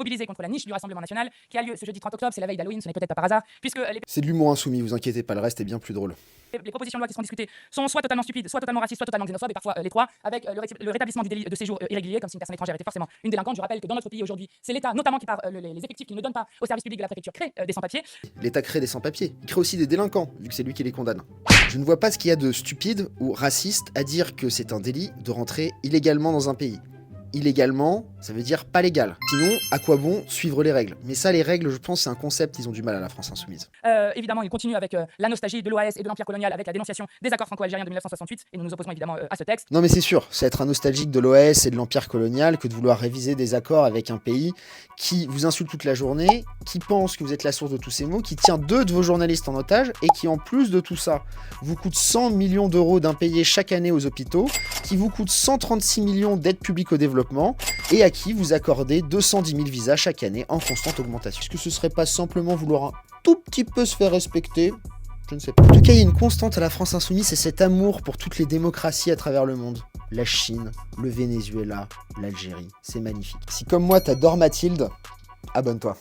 mobilisé contre la niche du Rassemblement national qui a lieu ce jeudi 30 octobre, c'est la veille d'Halloween, ce n'est peut-être pas par hasard, puisque C'est de l'humour insoumis, vous inquiétez pas, le reste est bien plus drôle. les propositions de loi qui sont discutées sont soit totalement stupides, soit totalement racistes, soit totalement xénophobes, et parfois les trois, avec le rétablissement du délit de séjour irrégulier, comme si une personne étrangère était forcément une délinquante. Je rappelle que dans notre pays aujourd'hui, c'est l'État, notamment qui par les effectifs qu'il ne donne pas au service public de la préfecture, crée des sans-papiers. L'État crée des sans-papiers, il crée aussi des délinquants, vu que c'est lui qui les condamne. Je ne vois pas ce qu'il y a de stupide ou raciste à dire que c'est un délit de rentrer illégalement dans un pays. Illégalement, ça veut dire pas légal. Sinon, à quoi bon suivre les règles? Mais ça, les règles, je pense, c'est un concept, ils ont du mal à la France insoumise. Évidemment, il continue avec la nostalgie de l'OAS et de l'Empire colonial, avec la dénonciation des accords franco-algériens de 1968, et nous nous opposons évidemment à ce texte. Non mais c'est sûr, c'est être un nostalgique de l'OAS et de l'Empire colonial que de vouloir réviser des accords avec un pays qui vous insulte toute la journée, qui pense que vous êtes la source de tous ces maux, qui tient 2 de vos journalistes en otage, et qui en plus de tout ça, vous coûte 100 millions d'euros d'impayés chaque année aux hôpitaux, qui vous coûte 136 millions d'aides publiques au développement, et à qui vous accordez 210 000 visas chaque année en constante augmentation. Est-ce que ce serait pas simplement vouloir un tout petit peu se faire respecter? Je ne sais pas. En tout cas, il y a une constante à la France insoumise, c'est cet amour pour toutes les démocraties à travers le monde. La Chine, le Venezuela, l'Algérie, c'est magnifique. Si comme moi t'adores Mathilde, abonne-toi.